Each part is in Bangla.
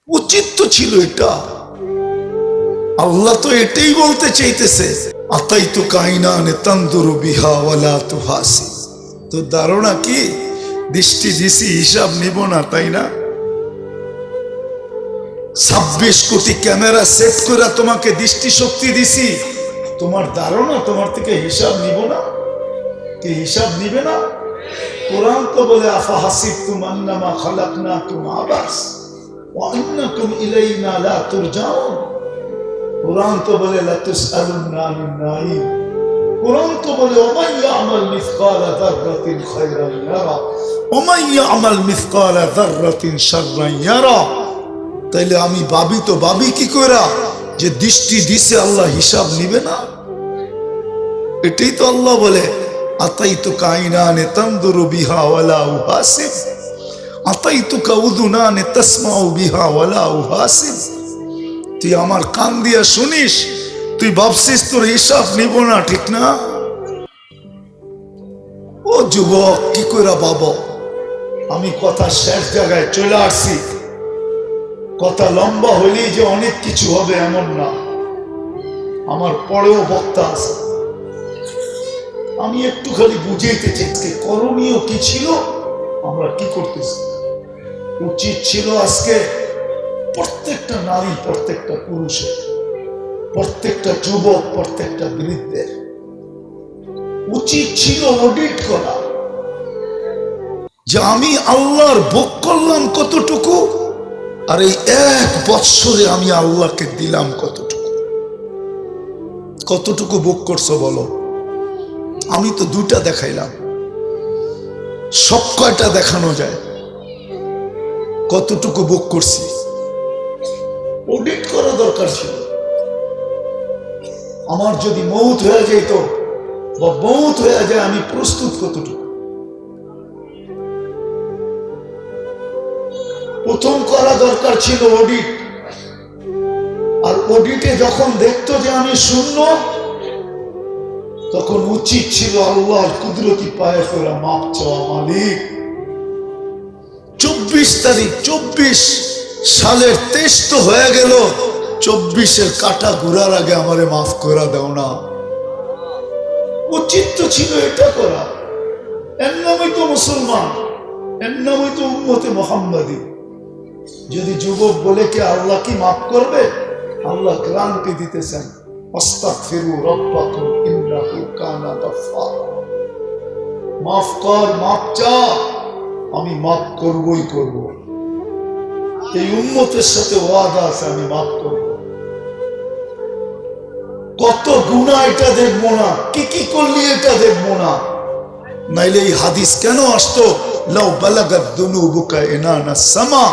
উচিত তো ছিল এটা। আল্লাহ তো এটাই বলতে চাইতেছে, আতাইতু কাইনানে তানদুরু বিহা ওয়ালা তুহাসি। তো ধারণা কি দৃষ্টি দিছি হিসাব নিব না, তাই না? 26 কোটি ক্যামেরা সেট করে তোমাকে দৃষ্টি শক্তি দিছি, তোমার ধারণা তোমার থেকে হিসাব নিব না? কি হিসাব নিবে না? কোরআন তো বলে আফা হাসিবতুম আন্নামা খালাকনাকুম আবাস ওয়া আন্নাকুম ইলাইনা লা তুরজাউন। কোরআন তো বলে লা তুসআলুন্না আনিন নাঈম। কোরআন তো বলে ওমান ইয়ামাল মিসকালা যাররাতিন খায়রান ইয়ারা ওমান ইয়ামাল মিসকালা যাররাতিন শাররান ইয়ারা। তাইলে আমি ভাবি তো ভাবি কি কইরা যে দৃষ্টি দিছে আল্লাহ হিসাব নিবে না? এটাই তো আল্লাহ বলে আতাইতুকা আইনানে তানদুরু বিহা ওয়ালা উহাসিব আতাইতুকা উযুনানে তাসমাউ বিহা ওয়ালা উহাসিব। তুই আমার কান দিয়া শুনিস, তুই ভাবছিস তোর হিসাব নিব না, ঠিক না? ও যুবক, কি কইরা বাবা, আমি কথা শেষ জায়গায় চলে আসছি। কথা লম্বা হইলেই যে অনেক কিছু হবে এমন না, আমার পরেও বক্তা আছে। আমি একটু খালি বুঝাইতে চাইছি করণীয় কি ছিল, আমরা কি করতেছি। উচিত ছিল আজকে প্রত্যেকটা নারী, প্রত্যেকটা পুরুষের, প্রত্যেকটা যুবক, প্রত্যেকটা বৃদ্ধের উচিত ছিল অডিট করা যে আমি আল্লাহর ভোগ করলাম কতটুকু, আর এই 1 বৎসরে আমি আল্লাহকে দিলাম কতটুকু। কতটুকু ভোগ করছো বলো? আমি তো 2টা দেখাইলাম, সব কয়টা দেখানো যায়? কতটুকু ভোগ করছি অডিট করা দরকার ছিল। আমার যদি মৌত হয়ে যেত বা মৌত হয়ে যায়, আমি প্রস্তুত কতটুকু? প্রথম করা দরকার ছিল অডিট। আর অডিটে যখন দেখতো যে আমি শূন্য, তখন উচিত ছিল আল্লাহর কুদরতি পায়ে করে মাপ চাওয়া, মালিক 24 তারিখ 24 সালের 23 তো হয়ে গেল, 24-এর কাটা ঘোরার আগে আমারে মাফ করে দাও না। উচিত তো ছিল এটা করা। এর নামই তো মুসলমান, এর নামই তো উম্মতে মুহাম্মাদি। যদি যুবক বলে কি আল্লাহ কি মাফ করবে, আল্লাহ গ্যারান্টি দিতেছেন, আস্তাগফিরু রাব্বাকুম ইন্নাহু কানা গাফফারা। মাফ কর, মাফ চা, আমি মাফ করবই করব। এই উম্মতের সাথে ওয়াদা আছে, আমি মাফ করব। কত গুনাহ এটা দেখবো না, কি কি করলি এটা দেখবো না। নাইলে এই হাদিস কেন আসতো, লাউ বালাগাত যুনুবুকা ইনানা সামা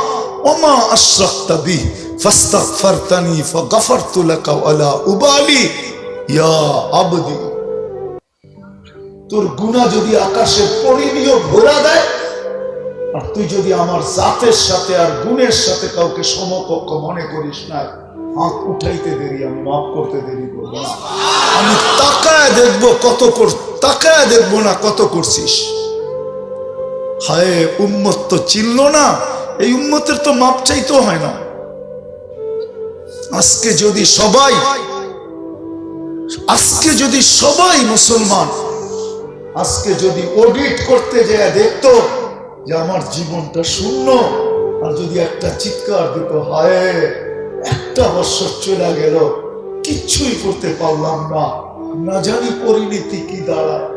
ওমা আশরাকতা বিহি ফাস্তাগফারতানি ফাগফারতু লাকা ওয়ালা উবালি ইয়া আবদি। তোর গুনাহ যদি আকাশের পরিধিও ভরা দেয়, আর তুই যদি আমার জাতের সাথে আর গুণের সাথে কাউকে সমকক্ষ মনে করিস না, হাত উঠাইতে দেরি, আমি মাফ করতে দেরি করবো না। আমি তাকায় দেখবো কত তাকায় দেখবো না কত করছিস। হায়, উম্মত তো চিনল না, এই উম্মতের তো মাপ চাইতেও হয় না। আজকে যদি সবাই মুসলমান আজকে যদি অডিট করতে যায় দেখতো যে আমার জীবনটা শূন্য, আর যদি একটা চিৎকার দিত, হায় 1 বছর চলে গেল, কিচ্ছুই করতে পারলাম না, না জানি পরিণতি কি দাঁড়ায়,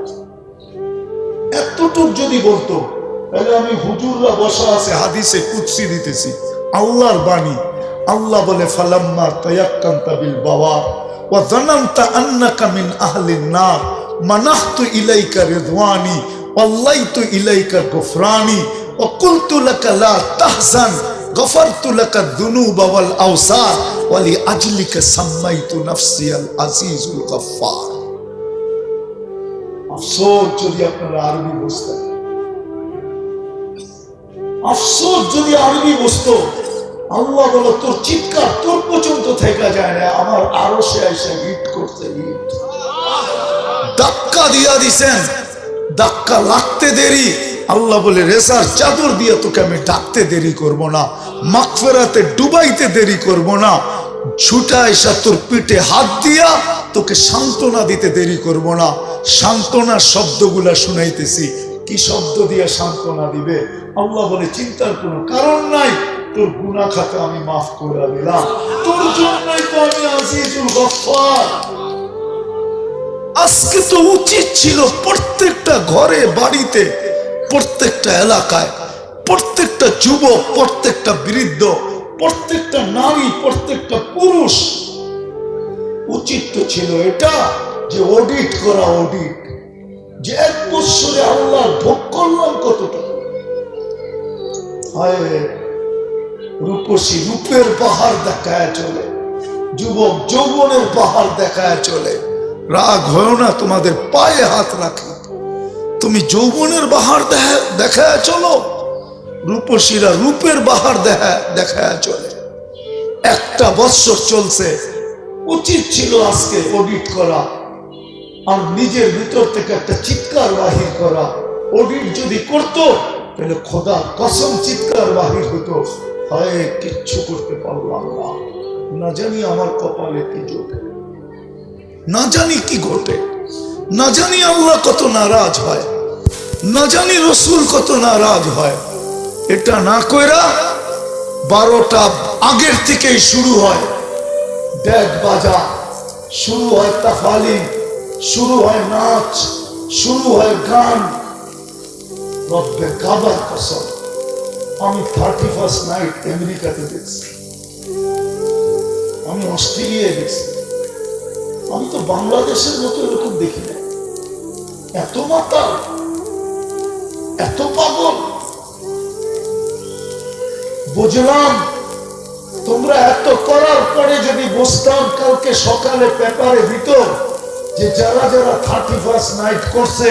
এতটুক যদি বলতো, তাহলে আমি হুজুররা বসা আছে হাদিসে কুদসি দিতেছি, আল্লাহর বাণী। আল্লাহ বলে ফালাম্মা তায়াক্কানতা বিল বাওয়া ওয়া যানানতা আন্নাকা মিন আহলিন নার মানাহতু ইলাইকা রিদওয়ানি ওয়াল্লাইতু ইলাইকা গুফরানি ওয়া কুলতু লাকা লা তাহজান গফারতু লাকা যুনুবা ওয়াল আওসার ওয়া লিআজলিকা সাম্মাইতু নাফসি আল আজিজুল গফফার। আফসোস যদি আপনারা আরবি বুঝতেন, আফসোস যদি আরবি বুঝতো। আল্লাহ বলো তোর চিৎকার তোর পর্যন্ত থেকে যায় না, আমার আরো সে এসে হিট করতে ধাক্কা দিয়া দিছেন, ধাক্কা লাগতে দেরি, আল্লাহ বলে রেসার চাদর দিয়ে তোকে আমি ডাকতে দেরি করব না, মাগফিরাতে ডুবাইতে দেরি করব না, ছুটা এসা তোর পিঠে হাত দিয়া তোকে সান্ত্বনা দিতে দেরি করব না। সান্ত্বনার শব্দগুলা শুনাইতেছি। কি শব্দ দিয়ে সান্ত্বনা দিবে? আল্লাহ বলে চিন্তার কোনো কারণ নাই, তোর গুনাহ খাতা আমি মাফ করে দিলাম, তোর জন্যই তো আমি আজিজুল গফফার। আজকে তো উচিত ছিল প্রত্যেকটা ঘরে বাড়িতে, প্রত্যেকটা এলাকায়, প্রত্যেকটা যুবক, প্রত্যেকটা বৃদ্ধ, প্রত্যেকটা নারী, প্রত্যেকটা পুরুষ উচিত তো ছিল এটা যে অডিট করা, অডিট যে এক বছরে আল্লাহ ভোগ করলাম কতটা। রূপসী রূপের পাহাড় দেখায় চলে, যুবক যৌবনের পাহাড় দেখায় চলে। রাগ হয় না, তোমাদের পায়ে হাত রাখি, তুমি যৌবনের পাহাড় দেখায় চলো, রূপসীরা রূপের পাহাড় দেখায় চলে। একটা বৎসর চলছে, উচিত ছিল আজকে অডিট করা আর নিজের ভিতর থেকে একটা চিৎকার বাহির করা। অডিট যদি করতো তাহলে খোদা কসম চিৎকার বাহির হতো, হয় কিচ্ছু করতে পারলাম না, না জানি আমার কপালে কি জোটে, না জানি কি ঘটে, না জানি আল্লাহ কত নারাজ হয়, না জানি রসুল কত নারাজ হয়। এটা না কইরা 12টা আগের থেকেই শুরু হয় ডেক বাজা, শুরু হয় তাফালি, শুরু হয় নাচ, শুরু হয় গান। রব্বে কাবার কসম, আমি 31st নাইট আমেরিকাতে দেখছি, আমি অস্ট্রেলিয়ায় দেখছি, আমি তো বাংলাদেশের মতো এরকম দেখি না। এত মাতাল, এত পাগল। বুঝলাম তোমরা এত করার পরে যদি বসতাম কালকে সকালে পেপারে দিত যে যারা যারা 31st নাইট করছে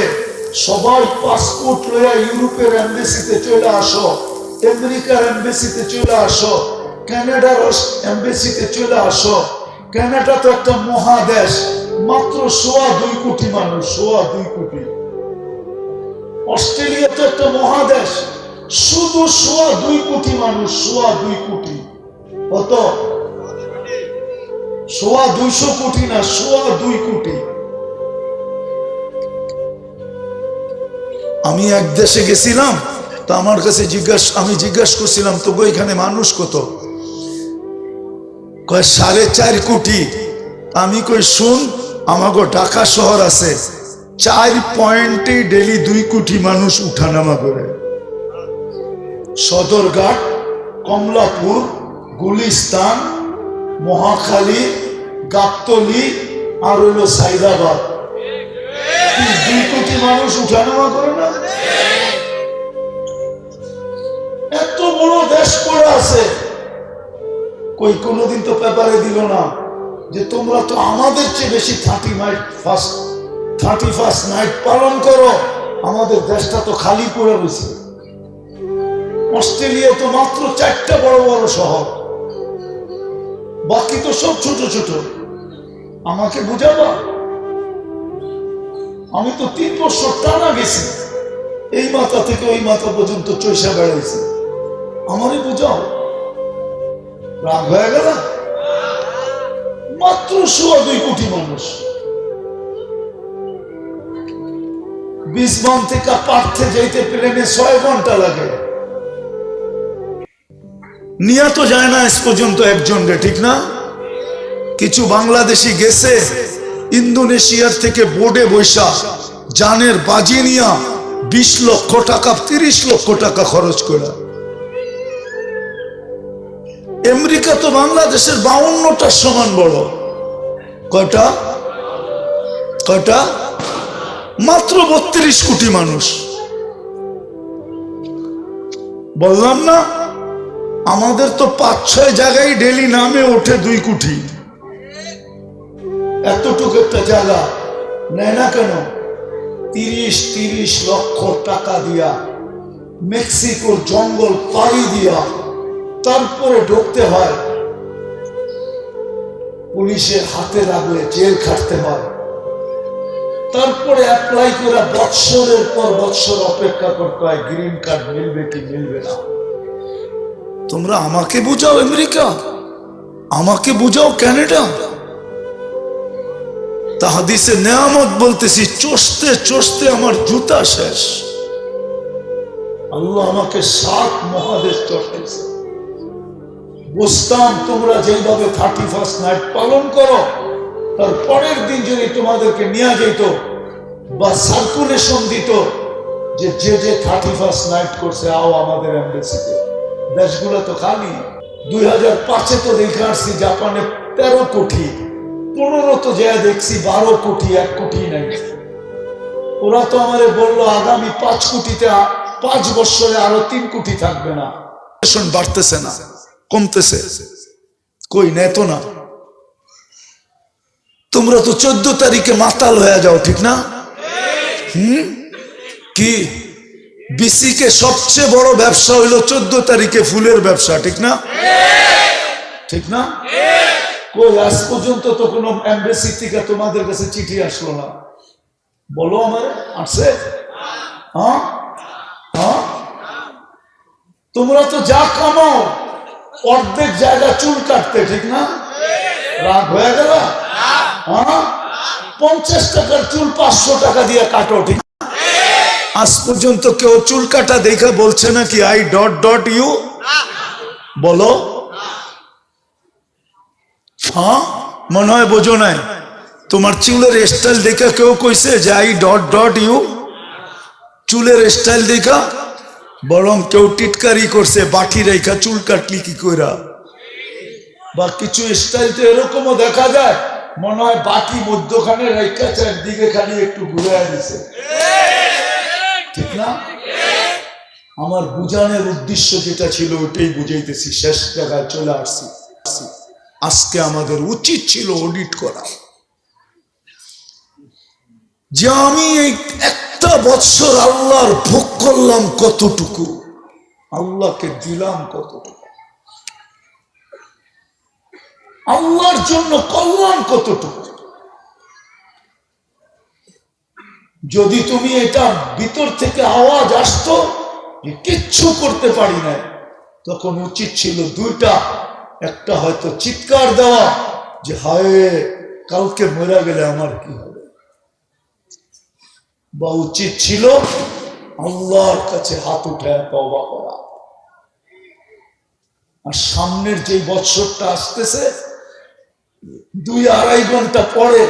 সবাই পাসপোর্ট লইয়া ইউরোপের এমবেসিতে চলে আসো, আমেরিকার এমবেসিতে চলে আসো, কানাডার এমবেসিতে চলে আসো। কানাডা তো একটা মহাদেশ, মাত্র 2.25 কোটি মানুষ, 2.25 কোটি। অস্ট্রেলিয়া তো একটা মহাদেশ, শুধু 2.25 কোটি মানুষ, 2.25 কোটি। কত? 2.25 কোটি না, 2.25 কোটি। আমি এক দেশে গেছিলাম, তো আমার কাছে আমি জিজ্ঞাসা করছিলাম তো এখানে মানুষ কত? কয় 4.5 কোটি। আমি কই শুন, আমাগো ঢাকা শহর আছে 4 পয়েন্টে ডেলি 2 কোটি মানুষ উঠানামা করে। সদরঘাট, কমলাপুর, গুলিস্তান, মহাখালী, গাবতলী আর হইল সাইদাবাদ, 2 কোটি মানুষ উঠানামা করে না? এত বড় দেশ পড়ে আছে, কই কোনোদিন তো পেপারে দিল না যে তোমরা তো আমাদের চেয়ে বেশি 31st নাইট পালন করো, আমাদের দেশটা তো খালি পড়ে রয়েছে। অস্ট্রেলিয়া তো মাত্র 4টা বড় বড় শহর, বাকি তো সব ছোট ছোট। আমাকে বুঝাবা? আমি তো 3 বছর টানা গেছি, এই মাথা থেকে ওই মাথা পর্যন্ত চৈসা বেড়াইছি, আমারই বুঝাও। রাগ হয়ে গেল? মাত্র 2.25 কোটি মানুষ। বিসবন থেকে পার্থে যাইতে প্লেনে 6 ঘন্টা লাগে, নিয়ে তো যায় না আজ পর্যন্ত একজন রে, ঠিক না? কিছু বাংলাদেশি গেছে ইন্দোনেশিয়ার থেকে বোর্ডে বৈশা জানের বাজি নিয়া 20 লক্ষ টাকা 30 লক্ষ টাকা খরচ করে। আমেরিকা তো বাংলাদেশের 52টার সমান বড়। কয়টা? কয়টা? মাত্র 32 কোটি মানুষ। বললাম না, আমাদের তো 5-6 জায়গায় ডেলি নামে ওঠে 2 কোটি। এতটুকু একটা জায়গা নেয় না কেন? 30 লক্ষ টাকা দিয়া মেক্সিকোর জঙ্গল পাড়ি দিয়া তারপরে ঢুকতে হয়, পুলিশের হাতে লাগলে জেল খাটতে হয়। তারপরে অ্যাপ্লাই করে বৎসরের পর বৎসর অপেক্ষা করতে হয় গ্রিন কার্ড মিলবে কি মিলবে না। তোমরা আমাকে বুঝাও আমেরিকা, আমাকে বুঝাও কানাডা। তা হাদিসে নেয়ামত বলতেছি, চষতে চষতে আমার জুতা শেষ। আল্লাহ আমাকে 7 মহাদেশ চষাইছে। বুঝতাম তোমরা যেভাবে 31st নাইট পালন করো, তার পরের দিন যদি তোমাদেরকে নিয়ে যেত বা সার্কুলেশন দিত যে যে 31st নাইট করছে আও আমাদের এমবেসিতে, দেশগুলো তো খালি। 2005-এ তো দেখে আসছি জাপানে 13 কোটি, 15 তো যা দেখছি 12 কোটি, 1 কোটি নাই। ওরা তো আমারে বললো আগামী 5 কোটিতে 5 বছরে আরো 3 কোটি থাকবে না। বাড়তেছে না, কমতেছে, কই নেই তো না। তোমরা তো 14 তারিখে মাতাল হয়ে যাও, ঠিক না? কি বিসিকে সবচেয়ে বড় ব্যবসা হইলো 14 তারিখে ফুলের ব্যবসা, ঠিক না? ঠিক না? কই আজ পর্যন্ত তো কোনো এমবেসি থেকে তোমাদের কাছে চিঠি আসলো না। বলো আমার আসছে? হ্যাঁ হ্যাঁ, তোমরা তো যা কামাও অর্ধেক জায়গা চুল কাটতে, ঠিক না? রাগ হয়ে গেল? হ্যাঁ, 50 টাকার চুল 500 টাকা দিয়ে কাটো, ঠিক? আজ পর্যন্ত কেউ চুল কাটা দেখা বলছে নাকি আই ডট ডট ইউ? বলো। হ্যাঁ, মনে হয় বোঝো নাই। তোমার চুলের স্টাইল দেখা কেউ কইছে যে আই ডট ডট ইউ? চুলের স্টাইল দেখা? বরং কেউ টিটকারি করছে, বাটি রেখা চুল কাটলি কি কইরা। বা কিছু স্টাইল তো এরকমও দেখা যায়, মনে হয় বাকি মধ্যখানে রেখা একদিকে খালি একটু ঘুরে দিছে, ঠিক না? আমার বুঝানোর উদ্দেশ্য যেটা ছিল ওইটাই বুঝাইতেছি, শেষ জায়গায় চলে আসছি। আজকে আমাদের উচিত ছিল অডিট করা, যে আমি এই একটা বৎসর আল্লাহর ভোগ করলাম কতটুকু, আল্লাহকে দিলাম কতটুকু, আল্লাহর জন্য করলাম কতটুকু। যদি তুমি এটা ভিতর থেকে আওয়াজ আসতো যে কিচ্ছু করতে পারি না, তখন উচিত ছিল দুইটা, একটা হয়তো চিৎকার দেওয়া যে হায় কালকে মরে গেলে আমার কি হবে, বা উচিত ছিল আল্লাহর কাছে হাত উঠে তওবা করা। আর সামনের যে বৎসরটা আসতেছে 2-2.5 ঘন্টা পরে,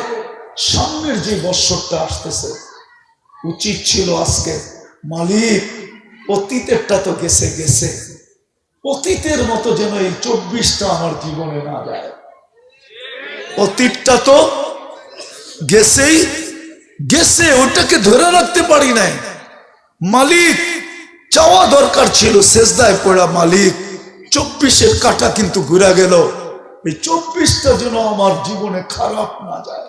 সামনের যে বৎসরটা আসতেছে, উচিত ছিল আজকে মালিক অতীতেরটা তো গেছে গেছে, অতীতের মতো যেন এই 24টা আমার জীবনে না যায়। অতীতটা তো গেছেই গেছে, ওটাকে ধরে রাখতে পারি নাই। মালিক চাওয়া দরকার ছিল সেজদায় পড়া, মালিক 24-এর কাটা কিন্তু ঘুরে গেল, এই 24টা যেন আমার জীবনে খারাপ না যায়,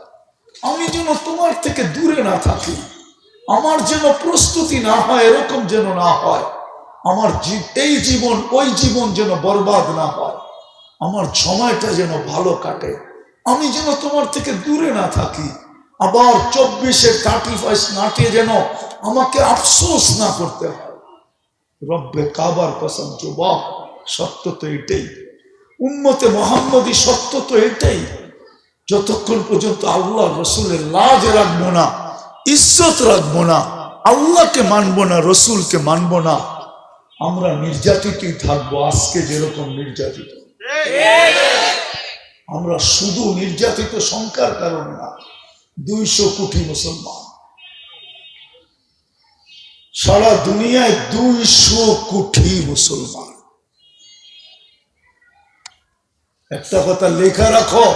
আমি যেন তোমার থেকে দূরে না থাকি, আমার যেন প্রস্তুতি না হয়, এরকম যেন না হয়, আমার এই জীবন ওই জীবন যেন বরবাদ না হয়, আমার সময়টা যেন ভালো কাটে, আমি যেন তোমার থেকে দূরে না থাকি। আবার 24-এর 31 নাটে যেন আমাকে আফসোস না করতে হয়। রব্বে কাবার কসম, যুবক সত্য তো এটাই, উম্মতে মুহাম্মদী সত্য তো এটাই। যতক্ষণ পর্যন্ত আল্লাহ রসুলের লাজ রাখবো না, ইজ্জত রাখবো না, আল্লাহকে মানবো না, রসুলকে মানবো না, আমরা নির্যাতিতই থাকবো। আজকে যেরকম নির্যাতিত, আমরা শুধু নির্যাতিত সংখ্যার কারণে না, 200 কোটি মুসলমান, সারা দুনিয়ায় 200 কোটি মুসলমান। একটা কথা লেখা রাখো,